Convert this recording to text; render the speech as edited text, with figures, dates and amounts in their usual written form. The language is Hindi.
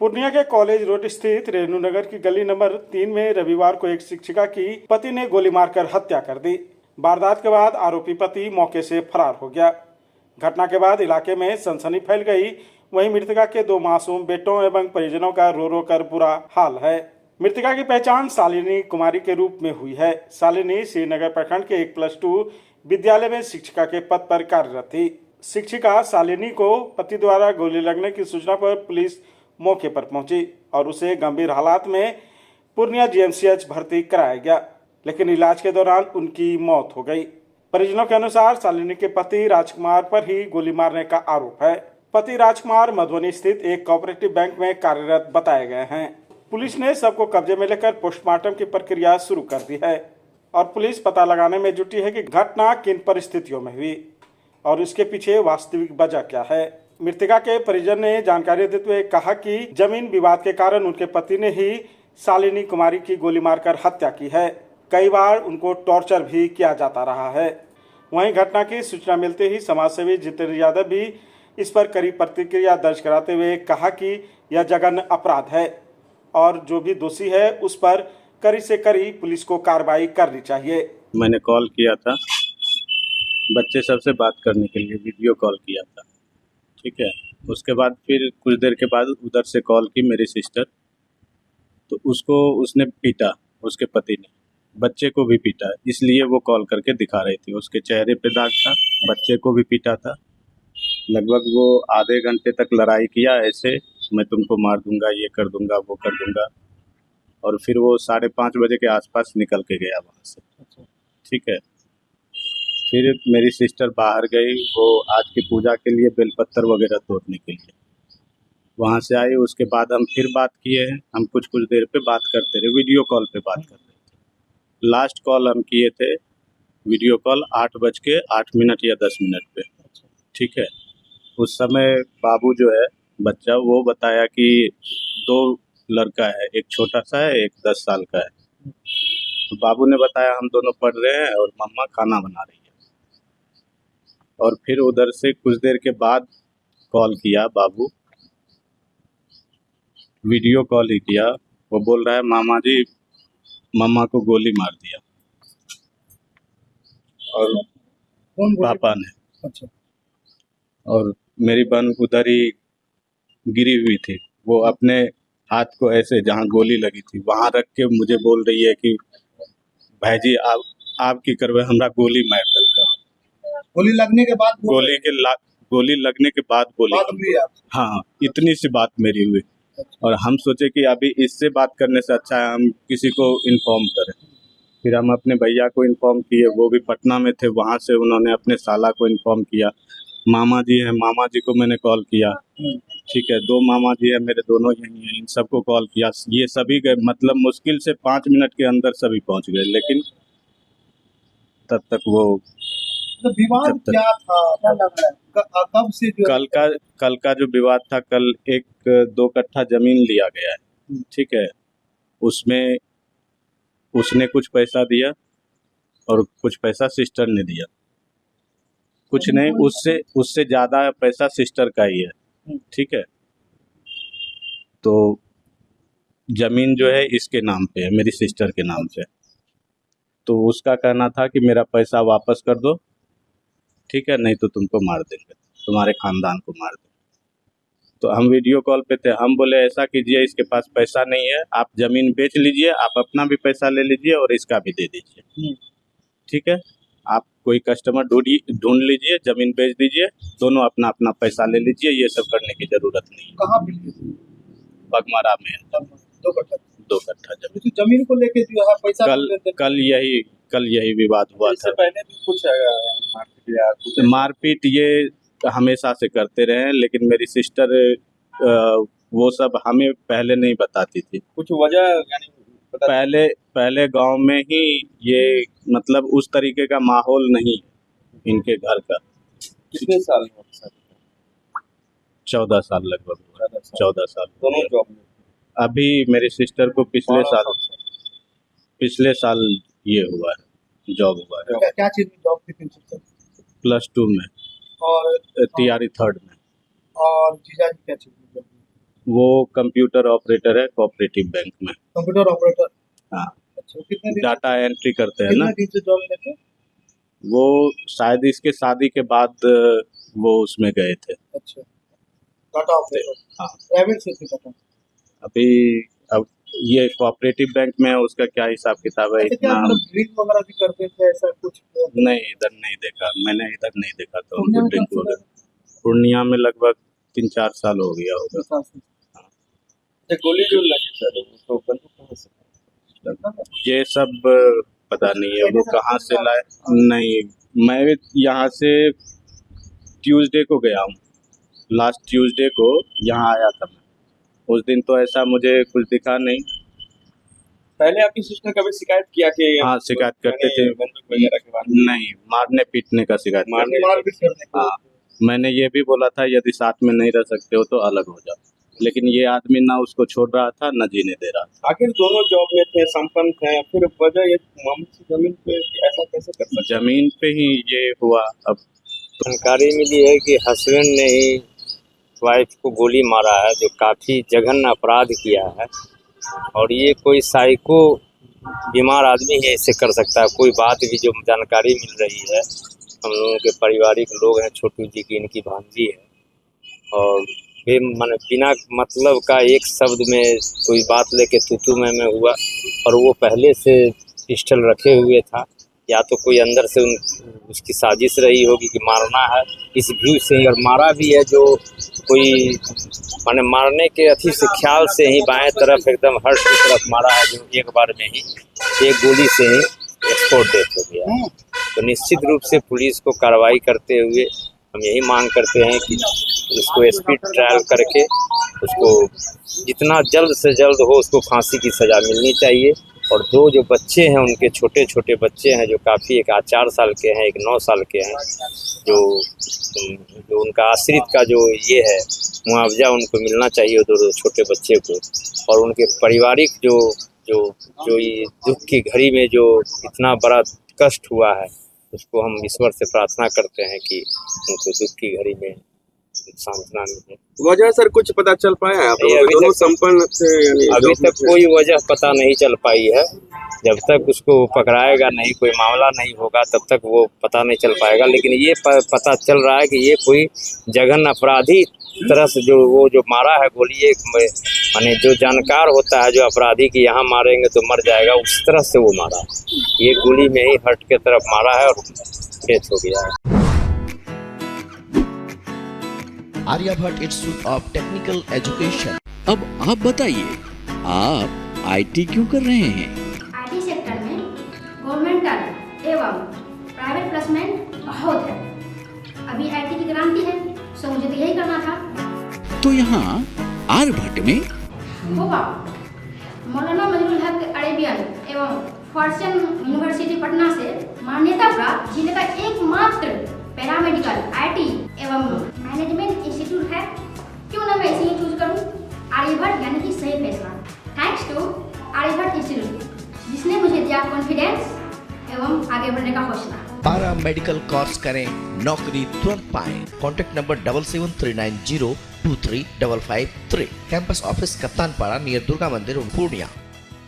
पूर्णिया के कॉलेज रोड स्थित रेणु नगर की गली नंबर 3 में रविवार को एक शिक्षिका की पति ने गोली मारकर हत्या कर दी। वारदात के बाद आरोपी पति मौके से फरार हो गया। घटना के बाद इलाके में सनसनी फैल गई। वहीं मृतका के 2 मासूम बेटों एवं परिजनों का रो रो कर बुरा हाल है। मृतका की पहचान शालिनी कुमारी के रूप में हुई है। शालिनी श्रीनगर प्रखंड के एक +2 विद्यालय में शिक्षिका के पद पर कार्यरत थी। शिक्षिका शालिनी को पति द्वारा गोली लगने की सूचना पर पुलिस मौके पर पहुंची और उसे गंभीर हालात में पूर्णिया जीएमसीएच भर्ती कराया गया, लेकिन इलाज के दौरान उनकी मौत हो गई। परिजनों के अनुसार शालिनी के पति राजकुमार पर ही गोली मारने का आरोप है। पति राजकुमार मधुबनी स्थित एक कोऑपरेटिव बैंक में कार्यरत बताए गए हैं। पुलिस ने सबको कब्जे में लेकर पोस्टमार्टम की प्रक्रिया शुरू कर दी है और पुलिस पता लगाने में जुटी है कि घटना किन परिस्थितियों में हुई और इसके पीछे वास्तविक वजह क्या है। मृतका के परिजन ने जानकारी देते हुए कहा कि जमीन विवाद के कारण उनके पति ने ही शालिनी कुमारी की गोली मारकर हत्या की है। कई बार उनको टॉर्चर भी किया जाता रहा है। वहीं घटना की सूचना मिलते ही समाजसेवी जितेंद्र यादव भी इस पर कड़ी प्रतिक्रिया दर्ज कराते हुए कहा कि यह जघन्य अपराध है और जो भी दोषी है उस पर कड़ी से कड़ी पुलिस को कार्रवाई करनी चाहिए। मैंने कॉल किया था बच्चे सबसे बात करने के लिए, वीडियो कॉल किया था, ठीक है। उसके बाद फिर कुछ देर के बाद उधर से कॉल की मेरी सिस्टर, तो उसको उसने पीटा, उसके पति ने बच्चे को भी पीटा, इसलिए वो कॉल करके दिखा रही थी। उसके चेहरे पे दाग था, बच्चे को भी पीटा था। लगभग वो आधे घंटे तक लड़ाई किया, ऐसे मैं तुमको मार दूंगा, ये कर दूंगा, वो कर दूंगा, और फिर वो 5:30 बजे के आसपास निकल के गया वहाँ से, ठीक है। फिर मेरी सिस्टर बाहर गई, वो आज की पूजा के लिए बेलपत्तर वगैरह तोड़ने के लिए वहाँ से आई। उसके बाद हम फिर बात किए हैं, हम कुछ देर पे बात करते रहे, वीडियो कॉल पे बात कर रहे थे। लास्ट कॉल हम किए थे वीडियो कॉल 8:08 या 10 मिनट पे, ठीक है। उस समय बाबू जो है बच्चा, वो बताया कि 2 लड़का है, एक छोटा सा है, एक 10 साल का है। तो बाबू ने बताया हम दोनों पढ़ रहे हैं और मम्मा खाना बना रही है। और फिर उधर से कुछ देर के बाद कॉल किया बाबू, वीडियो कॉल ही किया। वो बोल रहा है मामा जी, मम्मा को गोली मार दिया। और कौन पापा ने। अच्छा। और मेरी बहन उधर ही गिरी हुई थी, वो अपने हाथ को ऐसे जहाँ गोली लगी थी वहाँ रख के मुझे बोल रही है कि भाई जी आपकी करवे हमरा गोली मार दिलका। गोली लगने के बाद गोली लगने के बाद बोली बात हुई आपसे? हाँ, इतनी सी बात मेरी हुई। और हम सोचे कि अभी इससे बात करने से अच्छा है हम किसी को इन्फॉर्म करें। फिर हम अपने भैया को इन्फॉर्म किए, वो भी पटना में थे, वहाँ से उन्होंने अपने साला को इन्फॉर्म किया। मामा जी हैं, मामा जी को मैंने कॉल किया, ठीक है। 2 मामा जी है मेरे, दोनों यहीं हैं, इन सबको कॉल किया। ये सभी गए, मतलब मुश्किल से 5 मिनट के अंदर सभी पहुँच गए, लेकिन तब तक वो तो विवाद क्या था, क्या लग रहा है कब से जो कल का जो विवाद था, कल एक 2 कट्ठा जमीन लिया गया है, ठीक है। उसमें उसने कुछ पैसा दिया और कुछ पैसा सिस्टर ने दिया। कुछ नहीं, उससे ज्यादा पैसा सिस्टर का ही है, ठीक है। तो जमीन जो है इसके नाम पे है, मेरी सिस्टर के नाम पे। तो उसका कहना था कि मेरा पैसा वापस कर दो, ठीक है, नहीं तो तुमको मार देंगे, तुम्हारे खानदान को मार देंगे। तो हम वीडियो कॉल पे थे, हम बोले ऐसा कीजिए, इसके पास पैसा नहीं है, आप जमीन बेच लीजिए, आप अपना भी पैसा ले लीजिए और इसका भी दे दीजिए, ठीक है। आप कोई कस्टमर ढूंढ लीजिए, जमीन बेच दीजिए, दोनों अपना अपना पैसा ले लीजिए, ये सब करने की जरूरत नहीं है। कहाँ मिली? बगमारा में 2 कट्ठा जमीन। तो जमीन को लेके जो है पैसा कल यही विवाद हुआ था। पहले भी कुछ मारपीट ये हमेशा से करते रहे हैं, लेकिन मेरी सिस्टर वो सब हमें पहले नहीं बताती थी। कुछ वजह यानी पहले गांव में ही ये, मतलब उस तरीके का माहौल नहीं इनके घर का। कितने साल? 14 साल लगभग, 14 साल। दोनों जॉब में? अभी मेरी सिस्टर को पिछले साल ये हुआ है, जॉब हुआ है। क्या चीज में जॉब थी? +2 में और तैयारी 3rd में। और जीजा जी क्या चीज में? वो कंप्यूटर ऑपरेटर है कोऑपरेटिव बैंक में। Computer operator. हाँ, अच्छा, कितने दिन डाटा एंट्री करते हैं ना। कितने दिन से जॉब में थे? वो शायद इसके शादी के बाद वो उसमें गए थे। अच्छा, डाटा ऑपरेटर। हाँ, प्राइवेट से थे डाटा। अभी अब ये कोऑपरेटिव बैंक में है, उसका क्या हिसाब किताब है अच्छा, क्या इतना मतलब ड्रिंक वगैरह भी करते थे, ऐसा कुछ? नहीं, इधर नहीं देखा मैंने, इधर नहीं देखा तो पूर्णिया उनको में ड्रिंक कब से वगैरह। पूर्णिया में लगभग 3-4 साल हो गया होगा। गोली जो लगी सर उसको बंदूक कहाँ से? ये सब पता नहीं है वो कहाँ से लाए। नहीं, मैं यहाँ से ट्यूसडे को गया हूँ, लास्ट ट्यूसडे को यहाँ आया था मैं। उस दिन तो ऐसा मुझे कुछ दिखा नहीं। पहले आपकी सिस्टर कभी शिकायत किया कि हाँ, शिकायत करते थे। बंदूक वगैरह के बारे में? नहीं, मारने पीटने का शिकायत करते थे। मारपीट करने का। हाँ, मैंने ये भी बोला था यदि साथ में नहीं रह सकते हो तो अलग हो जाओ, लेकिन ये आदमी ना उसको छोड़ रहा था ना जीने दे रहा था। आखिर दोनों जॉब में थे, संपन्न थे, फिर वजह ये मामूली सी जमीन पे ऐसा कैसे कर सकते? जमीन पे ही ये हुआ। अब जानकारी मिली है कि हस्बैंड ने ही वाइफ को गोली मारा है, जो काफ़ी जघन्य अपराध किया है। और ये कोई साइको बीमार आदमी ही ऐसे कर सकता है। कोई बात भी जो जानकारी मिल रही है, हम लोगों के पारिवारिक लोग हैं, छोटू जी की इनकी भांजी है, और माने बिना मतलब का एक शब्द में कोई बात लेके तू मैं हुआ। और वो पहले से पिस्टल रखे हुए था, या तो कोई अंदर से उसकी साजिश रही होगी कि मारना है, इस व्यू से ही। और मारा भी है जो कोई माने मारने के अथी से ख्याल से ही बाएं तरफ एकदम हर्ट की तरफ मारा है, जो एक बार में ही एक गोली से ही स्पॉट डेथ हो गया। तो निश्चित रूप से पुलिस को कार्रवाई करते हुए हम यही मांग करते हैं कि उसको स्पीड ट्रायल करके उसको जितना जल्द से जल्द हो उसको फांसी की सज़ा मिलनी चाहिए। और दो जो बच्चे हैं, उनके छोटे छोटे बच्चे हैं, जो काफ़ी, एक 4 साल के हैं, एक 9 साल के हैं, जो उनका आश्रित का जो ये है मुआवजा उनको मिलना चाहिए, दो छोटे बच्चे को। और उनके पारिवारिक जो ये दुख की घड़ी में जो इतना बड़ा कष्ट हुआ है, उसको हम ईश्वर से प्रार्थना करते हैं कि उनको दुख की घड़ी में सांत्वना मिले। वजह सर कुछ पता चल पाया है? आप लोग दोनों संपन्न थे, यानी अभी तक कोई वजह पता नहीं चल पाई है। जब तक उसको पकड़ाएगा नहीं, कोई मामला नहीं होगा, तब तक वो पता नहीं चल पाएगा। लेकिन ये पता चल रहा है कि ये कोई जघन्य अपराधी तरह से जो मारा है गोली, एक माने जो जानकार होता है जो अपराधी की यहाँ मारेंगे तो मर जाएगा, उस तरह से वो मारा है। ये गोली में ही हर्ट के तरफ मारा है और डेथ हो गया है। Aryabhatta institute of technical education. अब आप बताइए, आप आईटी क्यों कर रहे हैं? आईटी सेक्टर में गवर्नमेंटल एवं प्राइवेट प्लेसमेंट बहुत है। अभी आईटी की क्रांति है, सो मुझे तो यही करना था। तो यहाँ आर्यभट्ट में होगा मौलाना मजरूल हक अरेबियन एवं फॉर्च्यून यूनिवर्सिटी पटना से मान्यता प्राप्त जिले का एकमात्र पैरामेडिकल आईटी एवं मैनेजमेंट इंस्टीट्यूट है। क्यों ना मैं इसे ही चूज करूं? आर्यभट्ट यानी कि सही फैसला। थैंक्स टू आर्यभट्ट इंस्टीट्यूट, जिसने मुझे दिया कॉन्फिडेंस एवं आगे बढ़ने का हौसला। पारा मेडिकल कोर्स करें, नौकरी तुरंत पाएं। Contact number 7739023553। Campus office Kaptanpara near Durga मंदिर, पूर्णिया।